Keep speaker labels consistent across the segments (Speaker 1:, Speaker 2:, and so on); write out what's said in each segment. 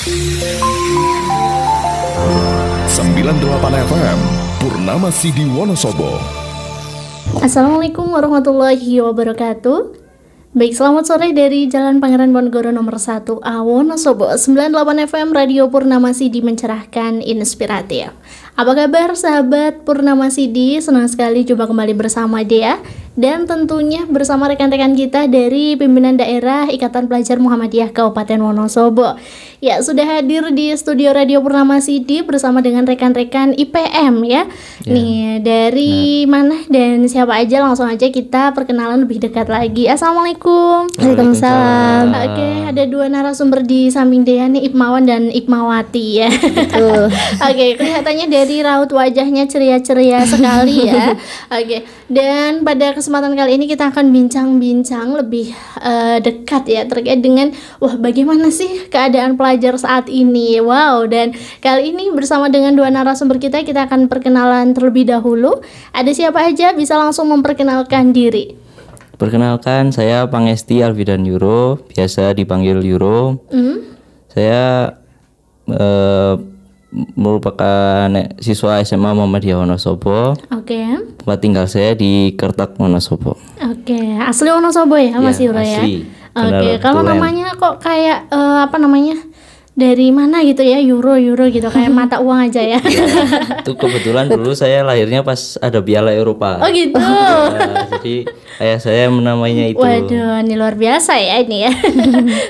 Speaker 1: 98 FM Purnama Sidi Wonosobo.
Speaker 2: Assalamualaikum warahmatullahi wabarakatuh. Baik, selamat sore dari Jalan Pangeran Ponorogo nomor 1A Wonosobo. 98 FM Radio Purnama Sidi mencerahkan, inspiratif. Apa kabar sahabat Purnama Sidi? Senang sekali jumpa kembali bersama Dea dan tentunya bersama rekan-rekan kita dari Pimpinan Daerah Ikatan Pelajar Muhammadiyah Kabupaten Wonosobo. Ya, sudah hadir di studio Radio Purnama Sidi bersama dengan rekan-rekan IPM ya. Nih, dari mana dan siapa aja, langsung aja kita perkenalan lebih dekat lagi. Assalamualaikum.
Speaker 3: Waalaikumsalam.
Speaker 2: Oke, ada dua narasumber di samping Dea nih, Ipmawan dan Ipmawati ya.
Speaker 3: Betul.
Speaker 2: Oke, kelihatannya dari raut wajahnya ceria-ceria sekali ya. Oke, dan pada kesempatan kali ini kita akan bincang-bincang lebih dekat ya terkait dengan bagaimana sih keadaan pelajar saat ini. Wow, dan kali ini bersama dengan dua narasumber kita akan perkenalan terlebih dahulu. Ada siapa aja? Bisa langsung memperkenalkan diri.
Speaker 3: Perkenalkan, saya Pangesti Alfidan Yuro, biasa dipanggil Yuro. Saya merupakan siswa SMA Muhammadiyah Wonosobo.
Speaker 2: Oke.
Speaker 3: Tempat tinggal saya di Kertak Wonosobo.
Speaker 2: Oke, asli Wonosobo ya Mas Yuro ya?
Speaker 3: Asli.
Speaker 2: Oke, kalau namanya kok kayak dari mana gitu ya, Euro gitu, kayak mata uang aja ya.
Speaker 3: Itu kebetulan dulu saya lahirnya pas ada Piala Eropa.
Speaker 2: Oh gitu.
Speaker 3: Jadi ayah saya menamainya itu.
Speaker 2: Waduh, ini luar biasa ya ini ya.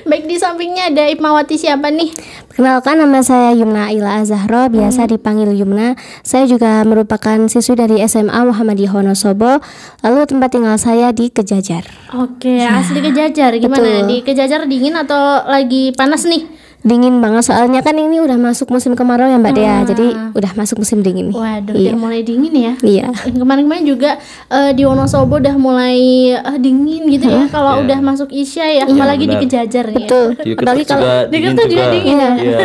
Speaker 2: Baik, di sampingnya ada Ipmawati siapa nih?
Speaker 4: Perkenalkan, nama saya Yumna Ila Azahro, biasa dipanggil Yumna. Saya juga merupakan siswi dari SMA Muhammadiyah Wonosobo. Lalu tempat tinggal saya di Kejajar.
Speaker 2: Oke, asli Kejajar. Gimana?
Speaker 4: Betul.
Speaker 2: Di Kejajar dingin atau lagi panas nih?
Speaker 4: Dingin banget, soalnya kan ini udah masuk musim kemarau ya Mbak Dea. Jadi udah masuk musim dingin nih.
Speaker 2: Waduh,
Speaker 4: Iya.
Speaker 2: udah mulai dingin ya.
Speaker 4: Iya.
Speaker 2: Kemarin-kemarin juga di Wonosobo udah mulai dingin gitu ya. Kalau udah masuk Isya ya, apalagi di
Speaker 3: benar.
Speaker 2: Kejajar nih.
Speaker 4: Betul.
Speaker 3: Di
Speaker 4: Apalagi
Speaker 3: Kertak
Speaker 4: kalau
Speaker 3: juga
Speaker 2: Di Kertak juga dingin ya?
Speaker 3: Iya.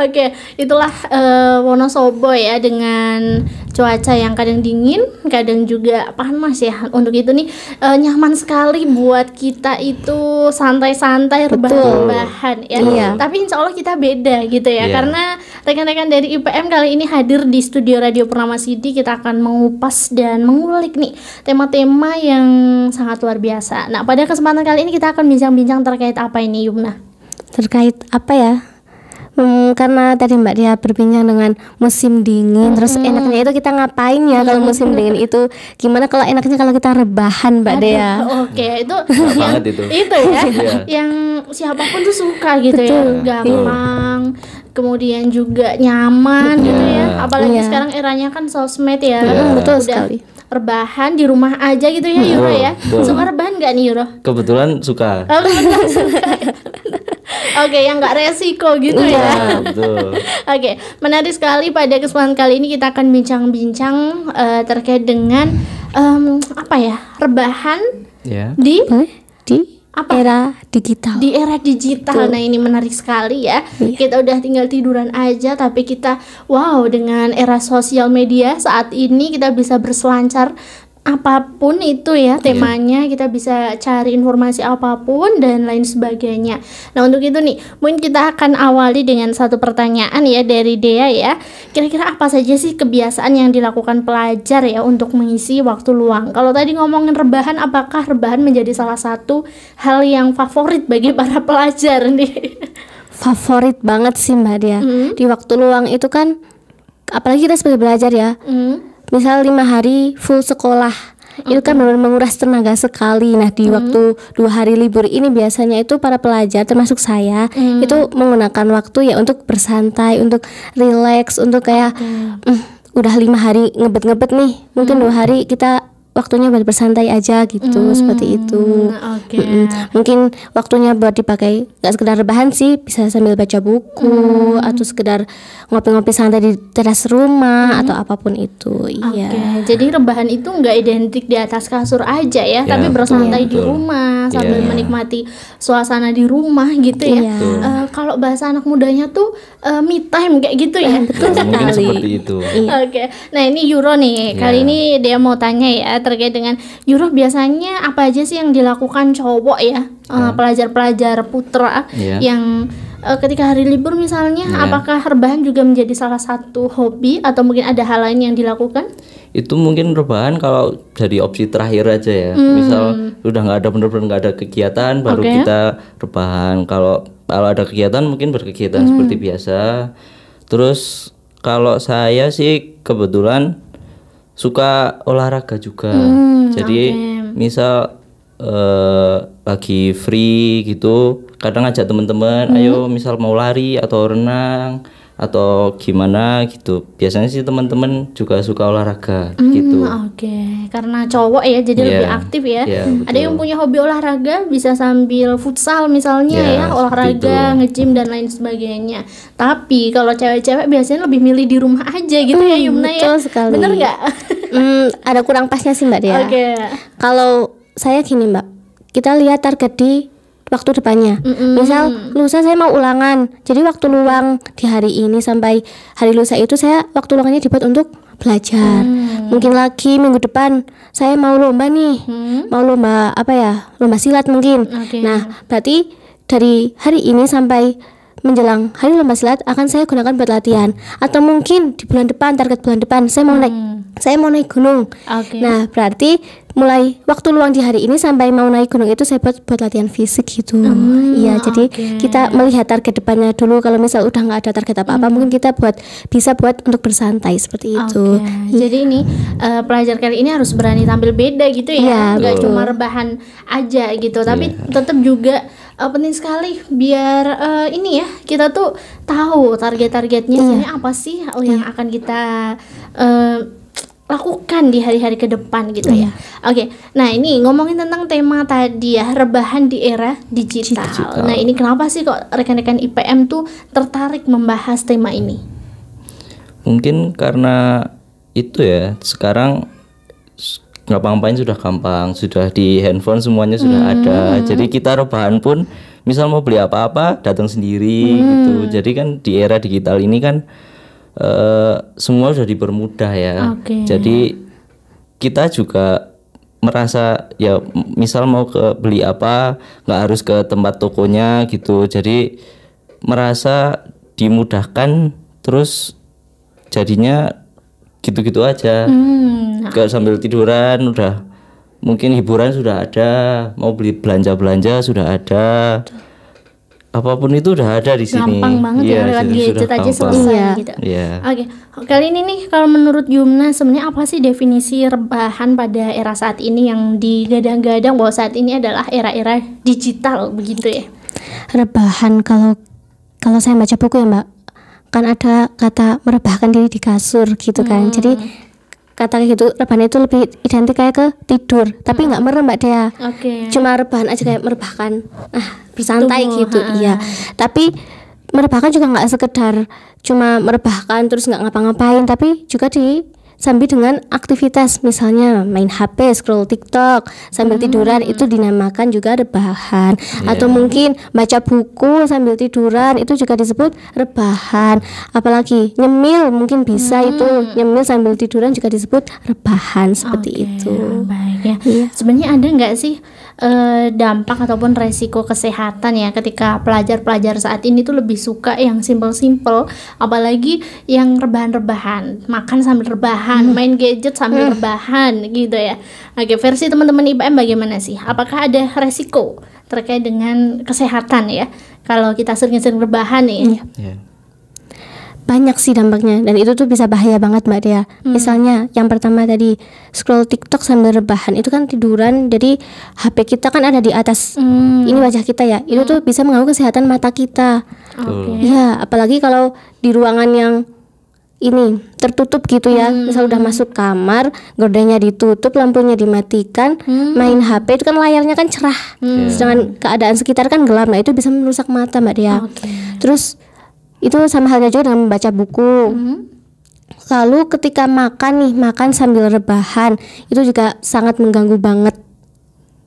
Speaker 2: Oke, itulah Wonosobo ya, dengan cuaca yang kadang dingin, kadang juga panas ya. Untuk itu nih nyaman sekali buat kita itu santai-santai, rebah-rebahan ya.
Speaker 4: Iya.
Speaker 2: Tapi insya Allah kita beda gitu ya,
Speaker 3: Iya.
Speaker 2: karena rekan-rekan dari IPM kali ini hadir di studio Radio Purnama Sidi. Kita akan mengupas dan mengulik nih tema-tema yang sangat luar biasa. Nah, pada kesempatan kali ini kita akan bincang-bincang terkait apa ini, Yumna?
Speaker 4: terkait apa ya? Karena tadi Mbak Dia berbincang dengan musim dingin, terus enaknya itu kita ngapain ya kalau musim dingin itu? Gimana kalau enaknya kalau kita rebahan Mbak Dea?
Speaker 2: Oke, itu
Speaker 3: banget itu.
Speaker 2: ya,
Speaker 3: Iya.
Speaker 2: yang siapapun tuh suka gitu ya, gampang, kemudian juga nyaman gitu ya. Apalagi
Speaker 4: Iya.
Speaker 2: sekarang eranya kan sosmed ya,
Speaker 4: betul
Speaker 2: udah
Speaker 4: sekali.
Speaker 2: rebahan di rumah aja gitu ya, Yuro ya.
Speaker 3: betul.
Speaker 2: Suka rebahan nggak nih, Yuro?
Speaker 3: Kebetulan suka.
Speaker 2: Oh, kebetulan suka. Oke, yang nggak resiko gitu ya.
Speaker 3: Iya, betul.
Speaker 2: Oke, menarik sekali. Pada kesempatan kali ini kita akan bincang-bincang terkait dengan rebahan
Speaker 3: Ya.
Speaker 2: di
Speaker 4: Di
Speaker 2: apa?
Speaker 4: era digital.
Speaker 2: Di era digital. Nah, ini menarik sekali ya. Kita udah tinggal tiduran aja, tapi kita dengan era sosial media saat ini kita bisa berselancar apapun itu ya temanya, kita bisa cari informasi apapun dan lain sebagainya. Nah, untuk itu nih mungkin kita akan awali dengan satu pertanyaan ya dari Dea ya. Kira-kira apa saja sih kebiasaan yang dilakukan pelajar ya untuk mengisi waktu luang? Kalau tadi ngomongin rebahan, apakah rebahan menjadi salah satu hal yang favorit bagi para pelajar nih?
Speaker 4: Favorit banget sih Mbak Dia. Di waktu luang itu kan, apalagi kita sebagai belajar ya, misal 5 hari full sekolah, itu kan benar-benar menguras tenaga sekali. Nah, di waktu 2 hari libur ini biasanya itu para pelajar termasuk saya itu menggunakan waktu ya untuk bersantai, untuk relax, untuk kayak udah 5 hari ngebet-ngebet nih, mungkin 2 hari kita waktunya buat bersantai aja gitu, seperti itu.
Speaker 2: Oke.
Speaker 4: Mungkin waktunya buat dipakai gak sekedar rebahan sih, bisa sambil baca buku atau sekedar ngopi-ngopi santai di teras rumah atau apapun itu. Iya.
Speaker 2: Oke, jadi rebahan itu nggak identik di atas kasur aja ya, tapi bersantai di
Speaker 3: betul.
Speaker 2: rumah sambil
Speaker 3: Iya.
Speaker 2: menikmati suasana di rumah gitu ya.
Speaker 4: Iya.
Speaker 2: Kalau bahasa anak mudanya tuh me time kayak gitu ya.
Speaker 4: Betul
Speaker 3: Mungkin
Speaker 4: sekali.
Speaker 3: seperti itu.
Speaker 2: Oke, nah ini Euro nih, kali ini dia mau tanya ya terkait dengan Euro, biasanya apa aja sih yang dilakukan cowok ya, pelajar-pelajar putra
Speaker 3: Iya.
Speaker 2: yang ketika hari libur misalnya,
Speaker 3: Ya.
Speaker 2: apakah rebahan juga menjadi salah satu hobi atau mungkin ada hal lain yang dilakukan?
Speaker 3: Itu mungkin rebahan kalau dari opsi terakhir aja ya. Misal udah nggak ada, bener-bener nggak ada kegiatan, baru
Speaker 2: Oke.
Speaker 3: kita rebahan. Kalau ada kegiatan mungkin berkegiatan seperti biasa. Terus kalau saya sih kebetulan suka olahraga juga. Jadi misal lagi free gitu, kadang ngajak teman-teman, ayo misal mau lari atau renang atau gimana gitu. Biasanya sih teman-teman juga suka olahraga gitu.
Speaker 2: Oke, karena cowok ya jadi
Speaker 3: Iya,
Speaker 2: lebih aktif ya.
Speaker 3: iya,
Speaker 2: Ada yang
Speaker 3: betul.
Speaker 2: punya hobi olahraga bisa sambil futsal misalnya
Speaker 3: Iya,
Speaker 2: ya, olahraga,
Speaker 3: seperti itu.
Speaker 2: nge-gym dan lain sebagainya. Tapi kalau cewek-cewek biasanya lebih milih di rumah aja gitu ya Yumna ya.
Speaker 4: betul sekali.
Speaker 2: Bener nggak?
Speaker 4: Ada kurang pasnya sih Mbak Dea.
Speaker 2: Oke.
Speaker 4: Kalau saya gini Mbak, kita lihat target di waktu depannya. Misal lusa saya mau ulangan, jadi waktu luang di hari ini sampai hari lusa itu saya waktu luangnya dibuat untuk belajar. Mungkin lagi minggu depan saya mau lomba nih, mau lomba apa ya, lomba silat mungkin.
Speaker 2: Oke.
Speaker 4: Nah berarti dari hari ini sampai menjelang hari lomba silat akan saya gunakan buat latihan. Atau mungkin di bulan depan, target bulan depan saya mau naik gunung.
Speaker 2: Oke.
Speaker 4: Nah berarti mulai waktu luang di hari ini sampai mau naik gunung itu saya buat latihan fisik gitu. Iya, jadi
Speaker 2: oke.
Speaker 4: kita melihat target depannya dulu. Kalau misal udah nggak ada target apa-apa, mungkin kita bisa buat untuk bersantai seperti itu.
Speaker 2: Oke, jadi ini pelajar kali ini harus berani tampil beda gitu ya,
Speaker 4: Iya,
Speaker 2: nggak
Speaker 4: betul.
Speaker 2: cuma rebahan aja gitu, tapi tetap juga penting sekali biar ini ya kita tuh tahu target-targetnya sebenarnya apa sih yang akan kita lakukan di hari-hari ke depan gitu ya. Oke, nah ini ngomongin tentang tema tadi ya, rebahan di era digital. Nah ini kenapa sih kok rekan-rekan IPM tuh tertarik membahas tema ini?
Speaker 3: Mungkin karena itu ya, sekarang ngapa-ngapain sudah gampang, sudah di handphone semuanya sudah ada. Jadi kita rebahan pun misal mau beli apa-apa datang sendiri gitu. Jadi kan di era digital ini kan semua sudah dipermudah ya.
Speaker 2: Oke.
Speaker 3: Jadi kita juga merasa ya misal mau beli apa nggak harus ke tempat tokonya gitu. Jadi merasa dimudahkan, terus jadinya gitu-gitu aja. Gak sambil tiduran udah, mungkin hiburan sudah ada, mau beli belanja-belanja sudah ada, apapun itu udah ada di sini.
Speaker 2: Gampang banget ya, lewat
Speaker 3: sudah
Speaker 2: gadget aja
Speaker 3: gampang.
Speaker 2: selesai
Speaker 4: Iya.
Speaker 2: gitu.
Speaker 3: Iya.
Speaker 2: Oke, kali ini nih kalau menurut Yumna sebenarnya apa sih definisi rebahan pada era saat ini yang digadang-gadang bahwa saat ini adalah era-era digital begitu ya?
Speaker 4: Rebahan, kalau saya baca buku ya Mbak, kan ada kata merebahkan diri di kasur gitu kan. Jadi kata kayak gitu, rebahan itu lebih identik kayak ke tidur, tapi nggak merem Mbak Dea.
Speaker 2: Oke.
Speaker 4: Cuma rebahan aja kayak merebahkan bersantai
Speaker 2: Tubuh,
Speaker 4: gitu. Iya, tapi merebahkan juga nggak sekedar cuma merebahkan terus nggak ngapa-ngapain, tapi juga sambil dengan aktivitas, misalnya main HP, scroll TikTok sambil tiduran, itu dinamakan juga rebahan. Atau mungkin baca buku sambil tiduran, itu juga disebut rebahan. Apalagi nyemil, mungkin bisa itu nyemil sambil tiduran juga disebut rebahan, seperti
Speaker 2: Oke,
Speaker 4: itu.
Speaker 2: baik ya.
Speaker 4: Iya.
Speaker 2: Sebenarnya ada nggak sih dampak ataupun resiko kesehatan ya ketika pelajar-pelajar saat ini tuh lebih suka yang simple-simple, apalagi yang rebahan-rebahan, makan sambil rebahan, main gadget sambil rebahan gitu ya. Oke, versi teman-teman IPM bagaimana sih? Apakah ada resiko terkait dengan kesehatan ya kalau kita sering-sering rebahan nih?
Speaker 3: Ya.
Speaker 4: Banyak sih dampaknya, dan itu tuh bisa bahaya banget Mbak Dea. Misalnya yang pertama tadi, scroll TikTok sambil rebahan, itu kan tiduran, jadi HP kita kan ada di atas ini wajah kita ya, itu tuh bisa mengganggu kesehatan mata kita.
Speaker 2: Oke.
Speaker 4: Ya, apalagi kalau di ruangan yang ini tertutup gitu ya, misal udah masuk kamar, gordenya ditutup, lampunya dimatikan, main HP itu kan layarnya kan cerah, sedangkan keadaan sekitar kan gelap, nah itu bisa merusak mata Mbak Dea.
Speaker 2: Oke.
Speaker 4: Terus itu sama halnya juga dengan membaca buku. Lalu ketika makan sambil rebahan, itu juga sangat mengganggu banget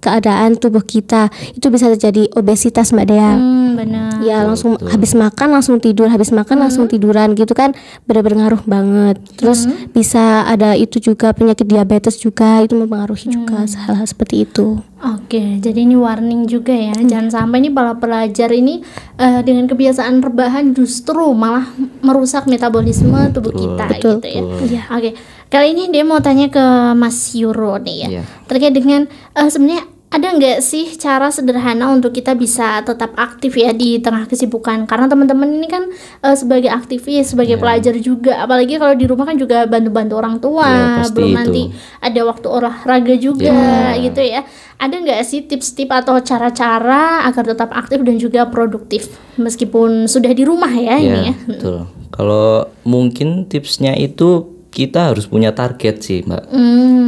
Speaker 4: keadaan tubuh kita. Itu bisa terjadi obesitas Mbak Dea.
Speaker 2: benar.
Speaker 4: Ya langsung habis makan langsung tidur, habis makan langsung tiduran gitu kan, benar-benar ngaruh banget. Terus bisa ada itu juga penyakit diabetes juga, itu mempengaruhi juga hal-hal seperti itu.
Speaker 2: Oke, jadi ini warning juga ya, jangan sampai nih para pelajar ini dengan kebiasaan rebahan justru malah merusak metabolisme tubuh kita gitu ya. Iya. Oke, kali ini dia mau tanya ke Mas Yuro nih ya, terkait dengan sebenarnya ada nggak sih cara sederhana untuk kita bisa tetap aktif ya di tengah kesibukan? Karena teman-teman ini kan sebagai aktivis, sebagai pelajar juga, apalagi kalau di rumah kan juga bantu-bantu orang tua, belum nanti ada waktu olahraga juga gitu ya. Ada nggak sih tips-tips atau cara-cara agar tetap aktif dan juga produktif meskipun sudah di rumah ya ini ya?
Speaker 3: Betul. Kalau mungkin tipsnya itu kita harus punya target sih, Mbak.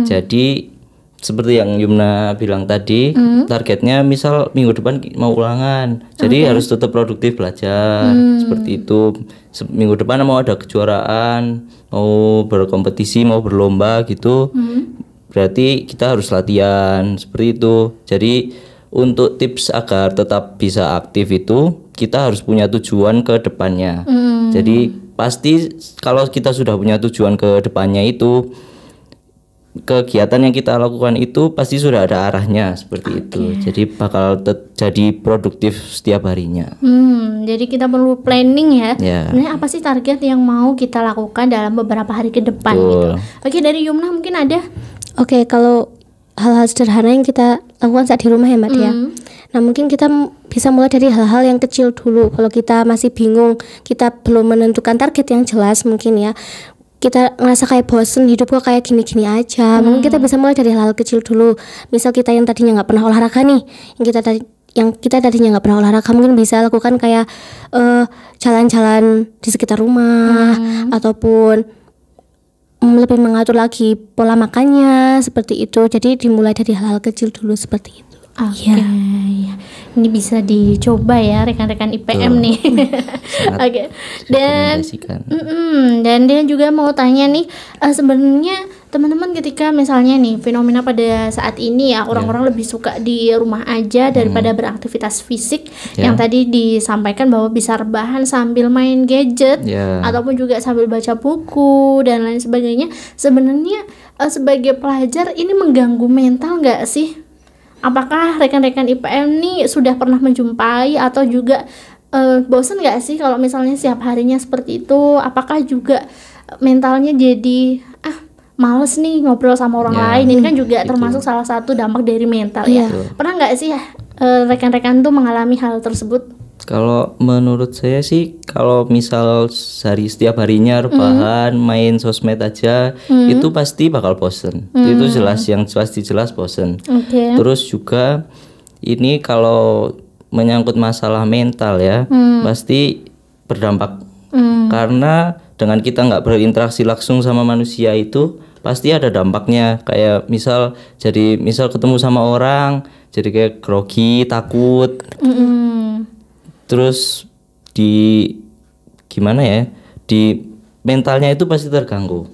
Speaker 3: Jadi seperti yang Yumna bilang tadi, targetnya misal minggu depan mau ulangan, jadi harus tetap produktif belajar, seperti itu. Minggu depan mau ada kejuaraan, mau berkompetisi, mau berlomba gitu, berarti kita harus latihan, seperti itu. Jadi untuk tips agar tetap bisa aktif itu, kita harus punya tujuan ke depannya. Jadi pasti kalau kita sudah punya tujuan ke depannya itu, kegiatan yang kita lakukan itu pasti sudah ada arahnya, seperti itu. Jadi bakal jadi produktif setiap harinya.
Speaker 2: Jadi kita perlu planning ya. Sebenarnya apa sih target yang mau kita lakukan dalam beberapa hari ke depan gitu. Oke, dari Yumna mungkin ada?
Speaker 4: Oke, kalau hal-hal sederhana yang kita lakukan saat di rumah ya Mbak ya. Nah mungkin kita bisa mulai dari hal-hal yang kecil dulu. Kalau kita masih bingung, kita belum menentukan target yang jelas mungkin ya, kita ngerasa kayak bosen hidup kok kayak gini-gini aja, mungkin kita bisa mulai dari hal-hal kecil dulu. Misal kita yang tadinya nggak pernah olahraga nih, yang kita tadinya nggak pernah olahraga, mungkin bisa lakukan kayak jalan-jalan di sekitar rumah, ataupun lebih mengatur lagi pola makannya seperti itu. Jadi dimulai dari hal-hal kecil dulu seperti itu.
Speaker 2: Oke, ini bisa dicoba ya rekan-rekan IPM nih. Oke, dan dia juga mau tanya nih, sebenarnya teman-teman ketika misalnya nih fenomena pada saat ini ya, orang-orang lebih suka di rumah aja daripada beraktivitas fisik, yang tadi disampaikan bahwa bisa rebahan sambil main gadget ataupun juga sambil baca buku dan lain sebagainya. Sebenarnya sebagai pelajar ini mengganggu mental nggak sih? Apakah rekan-rekan IPM nih sudah pernah menjumpai atau juga bosan nggak sih kalau misalnya setiap harinya seperti itu? Apakah juga mentalnya jadi males nih ngobrol sama orang lain? Ini kan juga termasuk salah satu dampak dari mental ya. Pernah nggak sih rekan-rekan tuh mengalami hal tersebut?
Speaker 3: Kalau menurut saya sih, kalau misal setiap harinya rebahan main sosmed aja, itu pasti bakal bosen. Itu jelas, yang pasti jelas bosen. Terus juga ini kalau menyangkut masalah mental ya, pasti berdampak. Karena dengan kita nggak berinteraksi langsung sama manusia itu pasti ada dampaknya. Kayak misal ketemu sama orang, jadi kayak grogi, takut. Terus di mentalnya itu pasti terganggu.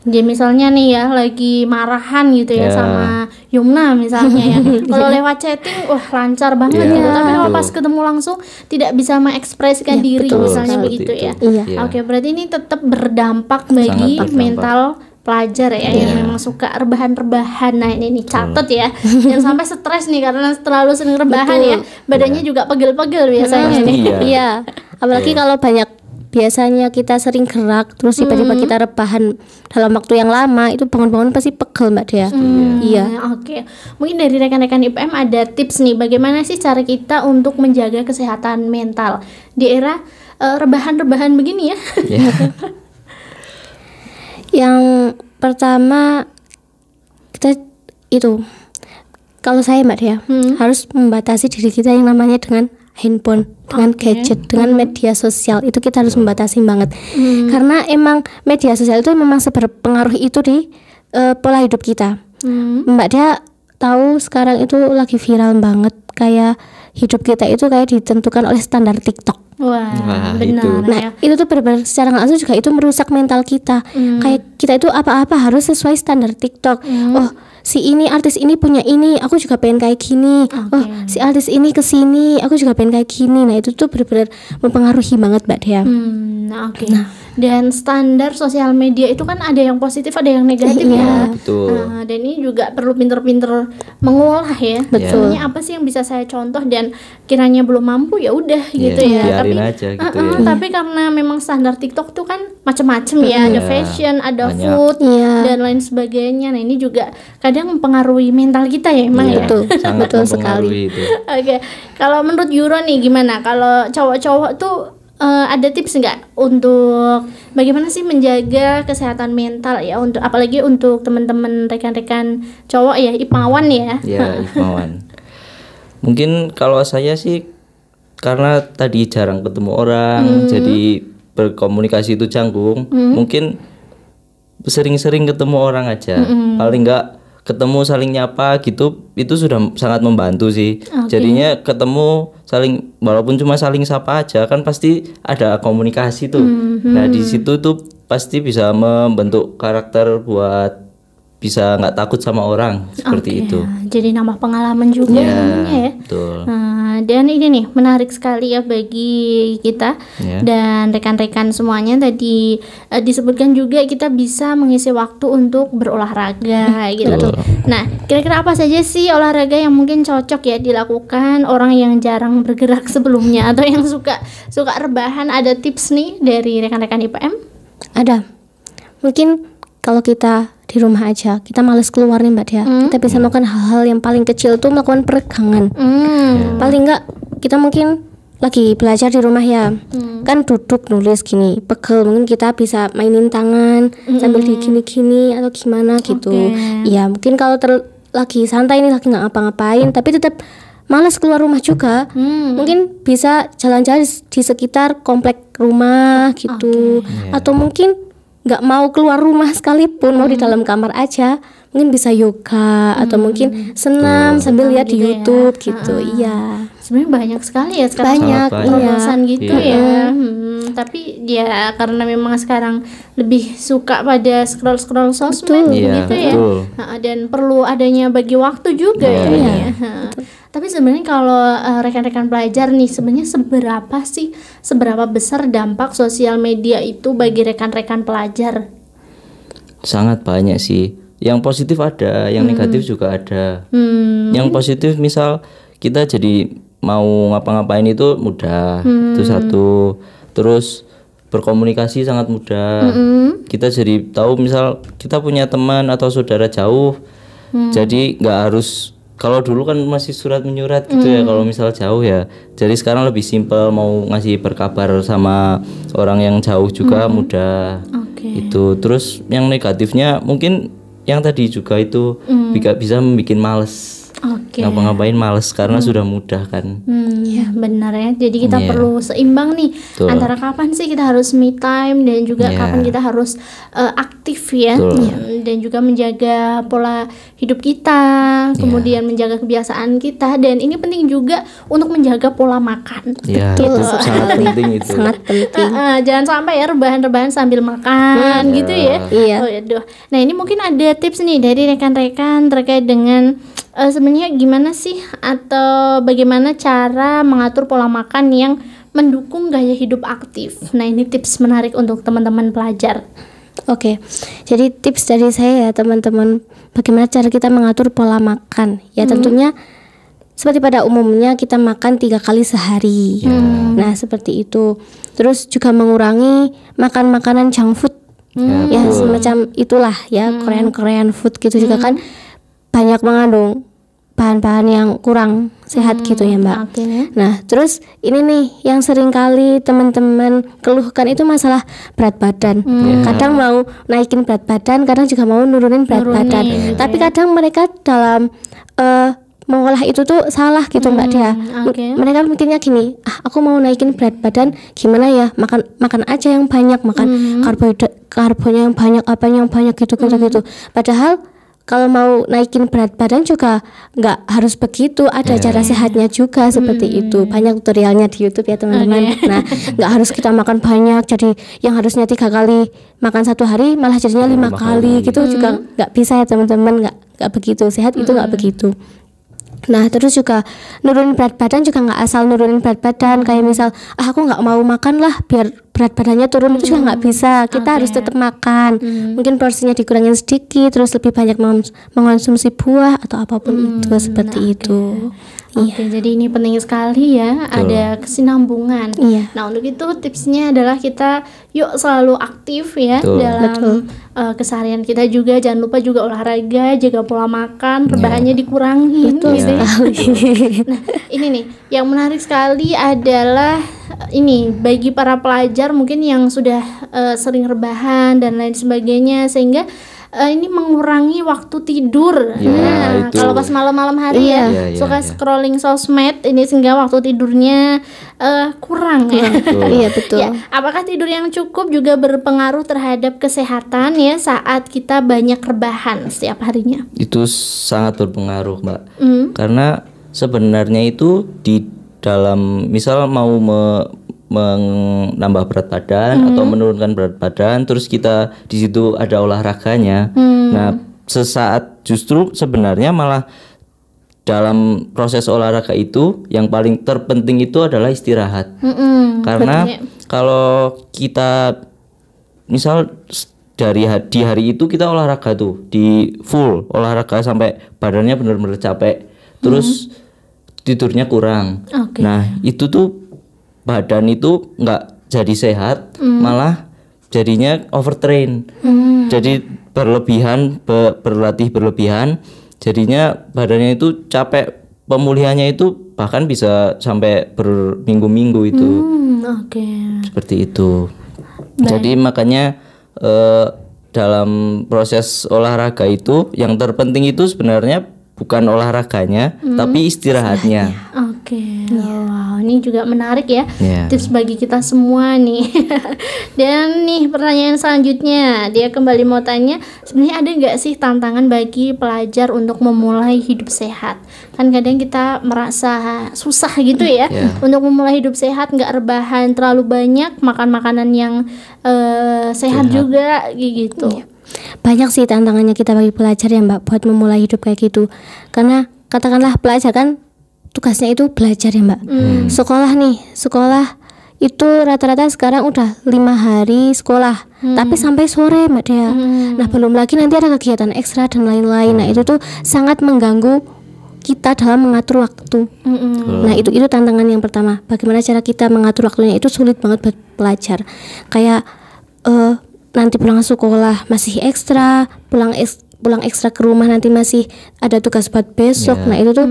Speaker 2: Jadi misalnya nih ya lagi marahan gitu ya sama Yumna misalnya ya. Kalau lewat chatting lancar banget gitu, tapi kalau pas ketemu langsung tidak bisa mengekspresikan diri misalnya begitu ya. Oke, berarti ini tetap berdampak bagi mental pelajar ya yang memang suka rebahan-rebahan. Nah ini nih catat ya, jangan sampai stres nih karena terlalu sering rebahan ya, badannya juga pegel-pegel biasanya nih.
Speaker 4: Apalagi kalau biasanya kita sering gerak terus tiba-tiba kita rebahan dalam waktu yang lama, itu bangun-bangun pasti pegel Mbak Dea.
Speaker 2: Oke. Mungkin dari rekan-rekan IPM ada tips nih, bagaimana sih cara kita untuk menjaga kesehatan mental di era rebahan-rebahan begini ya?
Speaker 4: Yang pertama kita itu, kalau saya Mbak Dea, harus membatasi diri kita yang namanya dengan handphone, dengan gadget, dengan media sosial. Itu kita harus membatasi banget. Karena emang media sosial itu memang seberpengaruh itu di pola hidup kita. Mbak Dea tahu sekarang itu lagi viral banget, kayak hidup kita itu kayak ditentukan oleh standar TikTok.
Speaker 2: Wah, benar.
Speaker 3: Itu.
Speaker 4: Nah, itu tuh benar-benar secara nggak langsung juga itu merusak mental kita. Kayak kita itu apa-apa harus sesuai standar TikTok. Oh, si ini artis ini punya ini, aku juga pengen kayak gini. Oh, si artis ini kesini, aku juga pengen kayak gini. Nah itu tuh benar-benar mempengaruhi banget Mbak Dea.
Speaker 2: Oke. Dan standar sosial media itu kan ada yang positif, ada yang negatif ya.
Speaker 3: Betul.
Speaker 2: Dan ini juga perlu pinter-pinter mengolah ya.
Speaker 4: Betul.
Speaker 2: Sebenarnya apa sih yang bisa saya contoh dan kiranya belum mampu ya udah gitu ya.
Speaker 3: Biarin
Speaker 2: Tapi
Speaker 3: aja gitu ya.
Speaker 2: tapi karena memang standar TikTok tuh kan macam-macam ya. Ada fashion, ada
Speaker 3: banyak.
Speaker 2: food
Speaker 4: Iya.
Speaker 2: dan lain sebagainya. Nah ini juga kadang mempengaruhi mental kita ya emang ya.
Speaker 4: Betul.
Speaker 3: Sangat
Speaker 4: Betul
Speaker 3: mempengaruhi itu.
Speaker 2: Oke, kalau menurut Euro nih gimana? Kalau cowok-cowok tuh ada tips nggak untuk bagaimana sih menjaga kesehatan mental ya, untuk apalagi untuk teman-teman rekan-rekan cowok ya, Ipawan ya?
Speaker 3: Ya, Imawan. Mungkin kalau saya sih karena tadi jarang ketemu orang, jadi berkomunikasi itu canggung. Mungkin sering-sering ketemu orang aja. Paling enggak ketemu saling nyapa gitu, itu sudah sangat membantu sih. Jadinya ketemu saling, walaupun cuma saling sapa aja kan pasti ada komunikasi tuh. Nah di situ tuh pasti bisa membentuk karakter buat bisa nggak takut sama orang seperti itu.
Speaker 2: Jadi nambah pengalaman juga ya.
Speaker 3: Betul.
Speaker 2: Dan ini nih menarik sekali ya bagi kita dan rekan-rekan semuanya. Tadi disebutkan juga kita bisa mengisi waktu untuk berolahraga gitu. Nah, kira-kira apa saja sih olahraga yang mungkin cocok ya dilakukan orang yang jarang bergerak sebelumnya atau yang suka rebahan? Ada tips nih dari rekan-rekan IPM?
Speaker 4: Ada. Mungkin kalau kita di rumah aja, kita males keluar nih Mbak Dea, kita bisa melakukan hal-hal yang paling kecil tuh melakukan peregangan. Paling enggak kita mungkin lagi belajar di rumah ya, kan duduk nulis gini, pegel, mungkin kita bisa mainin tangan sambil di gini-gini atau gimana gitu. Ya mungkin kalau lagi santai nih, lagi nggak ngapa-ngapain tapi tetap malas keluar rumah juga, mungkin bisa jalan-jalan di sekitar komplek rumah gitu. Atau mungkin nggak mau keluar rumah sekalipun, mau di dalam kamar aja, mungkin bisa yoga atau mungkin senam sambil lihat di YouTube gitu. Iya.
Speaker 2: Sebenarnya banyak sekali ya sekarang,
Speaker 4: Banyak,
Speaker 2: terobosan gitu ya. Tapi ya karena memang sekarang lebih suka pada scroll sosmed gitu ya. Dan perlu adanya bagi waktu juga ya. Tapi sebenarnya kalau rekan-rekan pelajar nih, sebenarnya seberapa besar dampak sosial media itu bagi rekan-rekan pelajar?
Speaker 3: Sangat banyak sih. Yang positif ada, yang negatif juga ada. Yang positif misal kita jadi mau ngapa-ngapain itu mudah, itu satu. Terus berkomunikasi sangat mudah. Kita jadi tahu misal kita punya teman atau saudara jauh, jadi nggak harus, kalau dulu kan masih surat menyurat gitu ya kalau misal jauh ya. Jadi sekarang lebih simpel, mau ngasih berkabar sama orang yang jauh juga mudah. Itu. Terus yang negatifnya mungkin yang tadi juga itu bisa membuat males. Ngapa-ngapain males karena sudah mudah kan.
Speaker 2: Ya benar ya. Jadi kita perlu seimbang nih antara kapan sih kita harus me time dan juga kapan kita harus aktif ya. Dan juga menjaga pola hidup kita, kemudian menjaga kebiasaan kita, dan ini penting juga untuk menjaga pola makan.
Speaker 3: Itu sangat penting itu.
Speaker 4: Sangat penting.
Speaker 2: Jangan sampai ya rebahan-rebahan sambil makan gitu ya. Nah ini mungkin ada tips nih dari rekan-rekan terkait dengan sebenarnya gimana sih atau bagaimana cara mengatur pola makan yang mendukung gaya hidup aktif. Nah ini tips menarik untuk teman-teman pelajar.
Speaker 4: Oke, jadi tips dari saya ya teman-teman, bagaimana cara kita mengatur pola makan. Ya tentunya seperti pada umumnya kita makan 3 kali sehari. Nah seperti itu. Terus juga mengurangi makan makanan junk food. Ya semacam itulah ya, Korean food gitu juga kan banyak mengandung bahan-bahan yang kurang sehat gitu ya Mbak. Nah terus ini nih yang sering kali teman-teman keluhkan itu masalah berat badan. Kadang mau naikin berat badan, kadang juga mau nurunin berat badan. Tapi kadang mereka dalam mengolah itu tuh salah gitu Mbak Dea. Mereka mikirnya gini, aku mau naikin berat badan gimana ya, makan aja yang banyak, makan karbonya yang banyak, apanya yang banyak gitu. Padahal kalau mau naikin berat badan juga nggak harus begitu, ada cara sehatnya juga seperti itu. Banyak tutorialnya di YouTube ya teman-teman. Nah, nggak harus kita makan banyak, jadi yang harusnya 3 kali makan satu hari malah jadinya 5 kali gitu juga nggak bisa ya teman-teman. Nggak begitu, sehat itu nggak begitu. Nah terus juga nurunin berat badan juga nggak asal nurunin berat badan, kayak misal aku nggak mau makan lah biar berat badannya turun, itu juga nggak bisa. Kita harus tetap makan, mungkin porsinya dikurangin sedikit, terus lebih banyak mengonsumsi buah atau apapun itu seperti itu.
Speaker 2: Oke, jadi ini penting sekali ya, ada kesinambungan. Nah, untuk itu tipsnya adalah kita yuk selalu aktif ya dalam keseharian kita juga. Jangan lupa juga olahraga, jaga pola makan, rebahannya dikurangin. Nah, ini nih yang menarik sekali adalah ini bagi para pelajar mungkin yang sudah sering rebahan dan lain sebagainya, sehingga ini mengurangi waktu tidur. Nah, kalau pas malam-malam hari suka scrolling sosmed ini, sehingga waktu tidurnya kurang ya.
Speaker 4: Iya betul.
Speaker 2: Ya, apakah tidur yang cukup juga berpengaruh terhadap kesehatan ya saat kita banyak rebahan setiap harinya?
Speaker 3: Itu sangat berpengaruh, Mbak. Karena sebenarnya itu di dalam misal mau menambah berat badan atau menurunkan berat badan, terus kita di situ ada olahraganya. Nah, sesaat justru sebenarnya malah dalam proses olahraga itu yang paling terpenting itu adalah istirahat. Karena kalau kita misal di hari itu kita olahraga tuh di full olahraga sampai badannya benar-benar capek, terus tidurnya kurang. Nah, itu tuh badan itu nggak jadi sehat, malah jadinya overtrain. Jadi berlatih berlebihan, jadinya badannya itu capek, pemulihannya itu bahkan bisa sampai berminggu-minggu itu. Seperti itu. Jadi makanya dalam proses olahraga itu yang terpenting itu sebenarnya bukan olahraganya, tapi istirahatnya.
Speaker 2: Wow, ini juga menarik ya, tips bagi kita semua nih. Dan nih pertanyaan selanjutnya, dia kembali mau tanya, sebenarnya ada nggak sih tantangan bagi pelajar untuk memulai hidup sehat? Kan kadang kita merasa susah gitu ya untuk memulai hidup sehat, nggak rebahan terlalu banyak, makan makanan yang sehat juga gitu.
Speaker 4: Banyak sih tantangannya kita bagi pelajar ya Mbak buat memulai hidup kayak gitu. Karena katakanlah pelajar kan tugasnya itu belajar ya Mbak. Sekolah itu rata-rata sekarang udah 5 hari sekolah, tapi sampai sore Mbak Dea. Nah belum lagi nanti ada kegiatan ekstra dan lain-lain. Nah itu tuh sangat mengganggu kita dalam mengatur waktu. Nah itu tantangan yang pertama. Bagaimana cara kita mengatur waktunya itu sulit banget buat pelajar. Kayak nanti pulang sekolah masih ekstra, pulang ekstra ke rumah nanti masih ada tugas buat besok. Nah itu tuh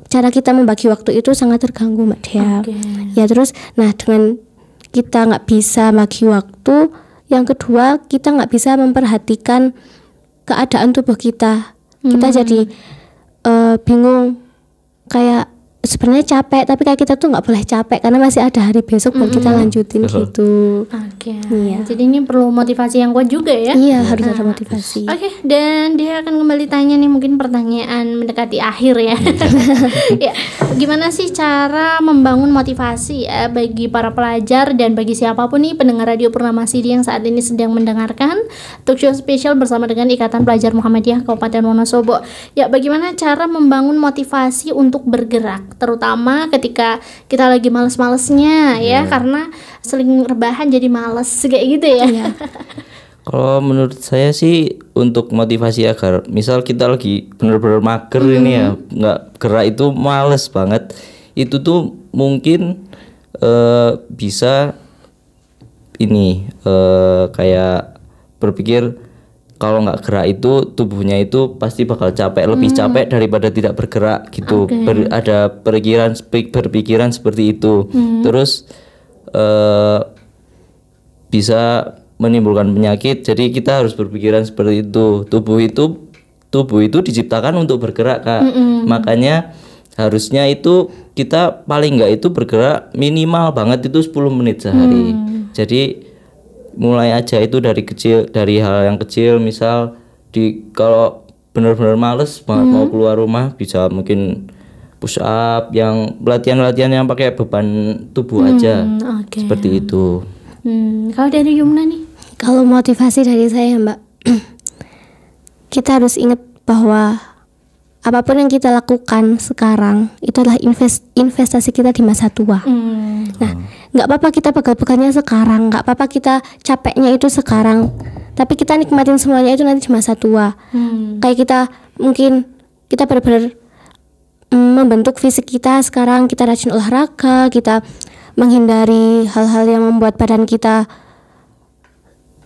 Speaker 4: cara kita membagi waktu itu sangat terganggu Mbak Dea. Ya terus, nah dengan kita nggak bisa bagi waktu, yang kedua kita nggak bisa memperhatikan keadaan tubuh kita. Kita jadi bingung, kayak sebenarnya capek tapi kayak kita tuh nggak boleh capek karena masih ada hari besok buat kita lanjutin gitu.
Speaker 2: Jadi ini perlu motivasi yang kuat juga ya.
Speaker 4: Harus ada motivasi.
Speaker 2: Dan dia akan kembali tanya nih, mungkin pertanyaan mendekati akhir ya. Ya, gimana sih cara membangun motivasi ya bagi para pelajar dan bagi siapapun nih pendengar Radio Purnama Sidi yang saat ini sedang mendengarkan talk show spesial bersama dengan Ikatan Pelajar Muhammadiyah Kabupaten Wonosobo. Ya, bagaimana cara membangun motivasi untuk bergerak, terutama ketika kita lagi males-malesnya ya, karena sering rebahan jadi males kayak gitu ya.
Speaker 3: Kalau menurut saya sih untuk motivasi agar misal kita lagi benar-benar mager ini ya, nggak gerak itu males banget, itu tuh mungkin bisa ini kayak berpikir kalau nggak gerak itu tubuhnya itu pasti bakal capek, lebih capek daripada tidak bergerak gitu. Ada berpikiran seperti itu. Terus bisa menimbulkan penyakit. Jadi kita harus berpikiran seperti itu. Tubuh itu diciptakan untuk bergerak, Kak. Makanya harusnya itu kita paling nggak itu bergerak minimal banget itu 10 menit sehari. Jadi mulai aja itu dari kecil, dari hal yang kecil, misal kalau benar-benar males banget mau keluar rumah, bisa mungkin push up, yang latihan-latihan yang pakai beban tubuh aja. Seperti itu.
Speaker 2: Kalau dari Yumna nih?
Speaker 4: Kalau motivasi dari saya Mbak, kita harus ingat bahwa apapun yang kita lakukan sekarang itu adalah investasi kita di masa tua. Nah, nggak apa-apa kita pegal-pegalnya sekarang, nggak apa-apa kita capeknya itu sekarang, tapi kita nikmatin semuanya itu nanti di masa tua. Kayak kita mungkin kita benar-benar membentuk fisik kita sekarang, kita rajin olahraga, kita menghindari hal-hal yang membuat badan kita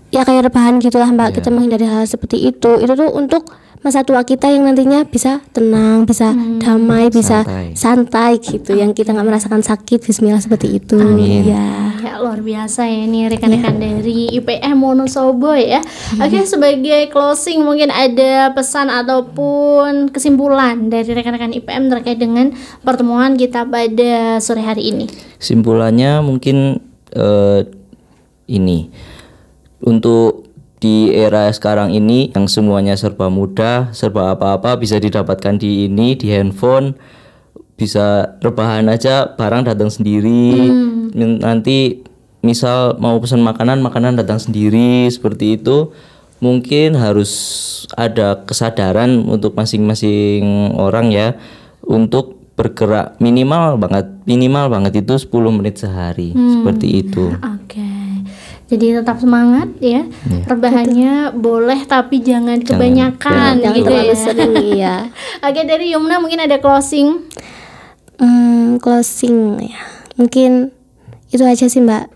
Speaker 4: ya kayak rebahan gitulah Mbak. Kita menghindari hal seperti itu tuh untuk masa tua kita yang nantinya bisa tenang, bisa damai, bisa santai gitu, yang kita nggak merasakan sakit. Bismillah, seperti itu.
Speaker 2: Ya luar biasa ya ini rekan-rekan dari IPM Wonosobo ya. Oke, sebagai closing mungkin ada pesan ataupun kesimpulan dari rekan-rekan IPM terkait dengan pertemuan kita pada sore hari ini.
Speaker 3: Kesimpulannya mungkin ini, untuk di era sekarang ini yang semuanya serba mudah, serba apa-apa bisa didapatkan di handphone, bisa rebahan aja, barang datang sendiri. Nanti misal mau pesan makanan datang sendiri, seperti itu. Mungkin harus ada kesadaran untuk masing-masing orang ya, untuk bergerak minimal banget itu 10 menit sehari, seperti itu.
Speaker 2: Jadi tetap semangat ya. Rebahannya boleh tapi jangan kebanyakan
Speaker 4: jangan
Speaker 2: gitu
Speaker 4: terlalu
Speaker 2: ya.
Speaker 4: sering ya.
Speaker 2: Oke, dari Yumna mungkin ada closing.
Speaker 4: Closing ya. Mungkin itu aja sih Mbak.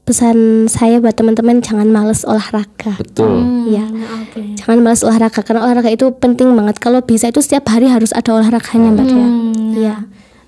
Speaker 4: Pesan saya buat teman-teman, jangan males olahraga.
Speaker 3: Betul.
Speaker 4: Ya. Jangan males olahraga, karena olahraga itu penting banget. Kalau bisa itu setiap hari harus ada olahraganya Mbak ya. Iya.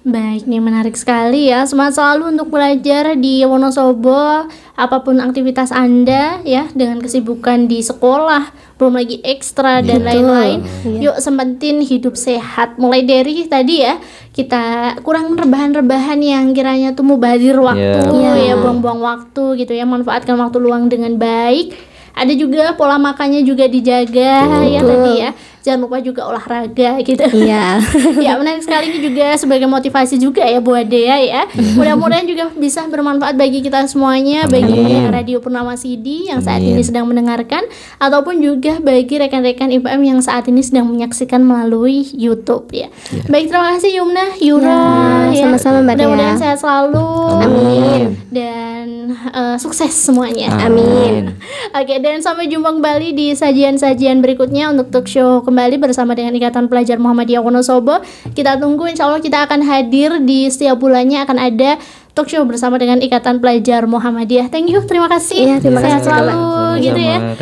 Speaker 2: Baik, nih menarik sekali ya. Semangat selalu untuk belajar di Wonosobo, apapun aktivitas Anda ya, dengan kesibukan di sekolah, belum lagi ekstra dan lain-lain. Yuk sempetin hidup sehat. Mulai dari tadi ya, kita kurang rebahan-rebahan yang kiranya tuh mubazir waktu ya, buang-buang waktu gitu ya, manfaatkan waktu luang dengan baik. Ada juga pola makannya juga dijaga ya tadi ya. Jangan lupa juga olahraga gitu.
Speaker 4: Iya.
Speaker 2: Ya menarik sekali, ini juga sebagai motivasi juga ya buat Dea ya. Mudah-mudahan juga bisa bermanfaat bagi kita semuanya, bagi pendengar Radio Purnama CD yang saat ini sedang mendengarkan, ataupun juga bagi rekan-rekan IPM yang saat ini sedang menyaksikan melalui YouTube ya. Baik, terima kasih Yumna, Yura ya.
Speaker 4: Sama-sama Mbak Dea.
Speaker 2: Mudah-mudahan sehat selalu.
Speaker 4: Amin.
Speaker 2: Dan sukses semuanya.
Speaker 4: Amin.
Speaker 2: Oke, dan sampai jumpa kembali di sajian-sajian berikutnya untuk talk show kembali bersama dengan Ikatan Pelajar Muhammadiyah Wonosobo. Kita tunggu, insya Allah kita akan hadir di setiap bulannya, akan ada talk show bersama dengan Ikatan Pelajar Muhammadiyah. Thank you, terima kasih.
Speaker 4: Terima kasih
Speaker 2: selalu gitu ya.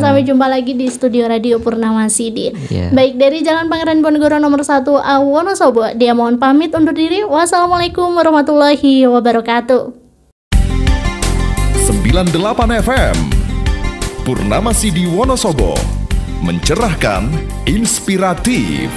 Speaker 2: Sampai jumpa lagi di studio Radio Purnama CD. Baik, dari Jalan Pangeran Ponegoro nomor 1 A Wonosobo, dia mohon pamit undur diri. Wassalamualaikum warahmatullahi wabarakatuh.
Speaker 1: 98 FM Purnama CD Wonosobo, mencerahkan, inspiratif.